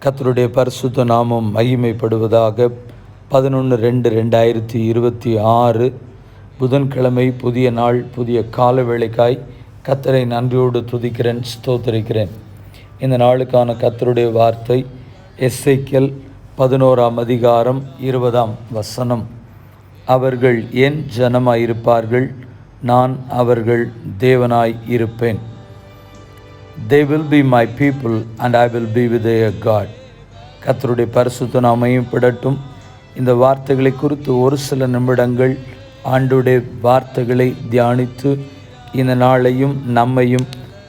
கர்த்தருடைய பரிசுத்த நாமம் மகிமைப்படுவதாக. 11/2/2026 புதன்கிழமை, புதிய நாள், புதிய கால வேளைக்காய் கர்த்தரை நன்றியோடு துதிக்கிறேன், ஸ்தோத்திரிக்கிறேன். இந்த நாளுக்கான கர்த்தருடைய வார்த்தை எசேக்கியேல் 11:20. அவர்கள் என் ஜனமாயிருப்பார்கள், நான் அவர்கள் தேவனாய் இருப்பேன். They will be my people and I will be with their God. கர்த்தருடைய பரிசுத்த நாமம் படட்டும். இந்த வார்த்தைகளை குறித்து ஒரு சில நிமிடங்கள் ஆண்டவருடைய வார்த்தைகளை தியானித்து இந்த நாளையும் நம்மையும்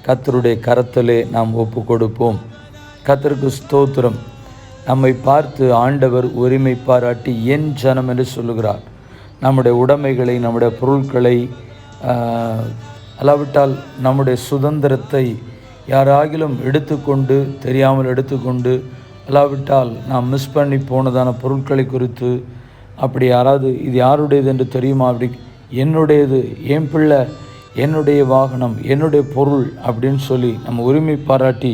கர்த்தருடைய கரத்திலே நாம் ஒப்பு கொடுப்போம். கர்த்தருக்கு ஸ்தோத்திரம். நம்மை பார்த்து ஆண்டவர் உரிமை பாராட்டி என் ஜனம் என்று சொல்லுகிறார். நம்முடைய உடைமைகளை, நம்முடைய பொருட்களை, அல்லாவிட்டால் நம்முடைய சுதந்திரத்தை யாராகிலும் எடுத்துக்கொண்டு, தெரியாமல் எடுத்துக்கொண்டு, அல்லாவிட்டால் நாம் மிஸ் பண்ணி போனதான பொருட்களை குறித்து அப்படி யாராவது இது யாருடையது என்று தெரியுமா, அப்படி என்னுடையது, என் பிள்ளை, என்னுடைய வாகனம், என்னுடைய பொருள் அப்படின்னு சொல்லி நம்ம உரிமை பாராட்டி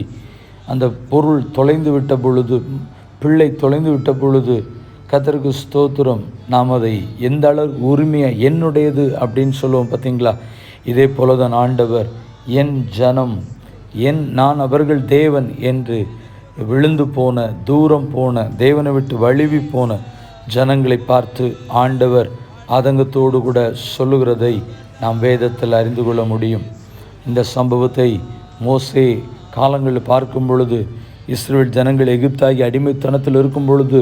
அந்த பொருள் தொலைந்து விட்ட பொழுது, பிள்ளை தொலைந்து விட்ட பொழுது கர்த்தருக்கு ஸ்தோத்திரம், நாம் அதை எந்த அளவு உரிமையாக என்னுடையது அப்படின்னு சொல்லுவோம் பார்த்தீங்களா? இதே போல தான் ஆண்டவர் என் ஜனம், நான் அவர்கள் தேவன் என்று விழுந்து போன, தூரம் போன, தேவனை விட்டு வழுவி போன ஜனங்களை பார்த்து ஆண்டவர் ஆதங்கத்தோடு கூட சொல்லுகிறதை நாம் வேதத்தில் அறிந்து கொள்ள முடியும். இந்த சம்பவத்தை மோசே காலங்களில் பார்க்கும் பொழுது, இஸ்ரவேல் ஜனங்கள் எகிப்தாகி அடிமைத்தனத்தில் இருக்கும் பொழுது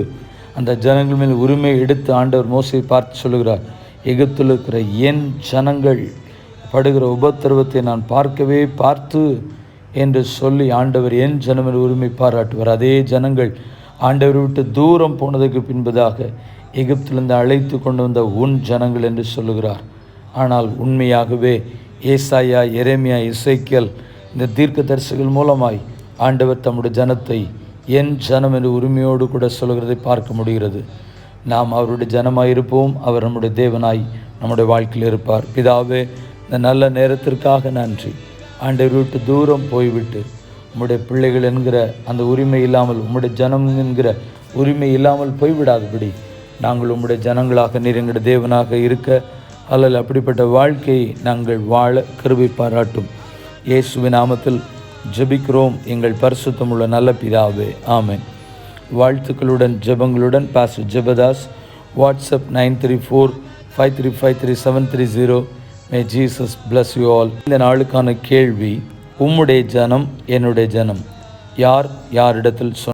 அந்த ஜனங்கள் மேல் உரிமை எடுத்து ஆண்டவர் மோசையை பார்த்து சொல்லுகிறார், எகிப்தில் இருக்கிற என் ஜனங்கள் படுகிற உபத்திரவத்தை நான் பார்த்து என்று சொல்லி ஆண்டவர் என் ஜனமில் உரிமை பாராட்டுவார். அதே ஜனங்கள் ஆண்டவரை விட்டு தூரம் போனதுக்கு பின்பதாக எகிப்திலிருந்து அழைத்து கொண்டு வந்த உன் ஜனங்கள் என்று சொல்லுகிறார். ஆனால் உண்மையாகவே ஏசாயா, எரேமியா, எசேக்கியேல் இந்த தீர்க்கதரிசிகள் மூலமாய் ஆண்டவர் தம்முடைய ஜனத்தை என் ஜனம் என்று உரிமையோடு கூட சொல்கிறதை பார்க்க முடிகிறது. நாம் அவருடைய ஜனமாய் இருப்போம், அவர் நம்முடைய தேவனாய் நம்முடைய வாழ்க்கையில் இருப்பார். பிதாவே, இந்த நல்ல நேரத்திற்காக நன்றி. ஆண்டவர் விட்டு தூரம் போய்விட்டு உம்முடைய பிள்ளைகள் என்கிற அந்த உரிமை இல்லாமல், உம்முடைய ஜனம் என்கிற உரிமை இல்லாமல் போய்விடாதபடி நாங்கள் உம்முடைய ஜனங்களாக, நீர் எங்களுடைய தேவனாக இருக்க, அல்லது அப்படிப்பட்ட வாழ்க்கையை நாங்கள் வாழ கிருபை பாராட்டும். இயேசுவின் நாமத்தில் ஜெபிக்கிறோம் எங்கள் பரிசுத்தமுள்ள நல்ல பிதாவே, ஆமென். வாழ்த்துக்களுடன் ஜெபங்களுடன் pastor Jebadas. WhatsApp 9345353730. May Jesus bless you all. இந்த நாளுக்கான கேள்வி, உம்முடைய ஜனம் என்னுடைய ஜனம் யார் யாரிடத்தில்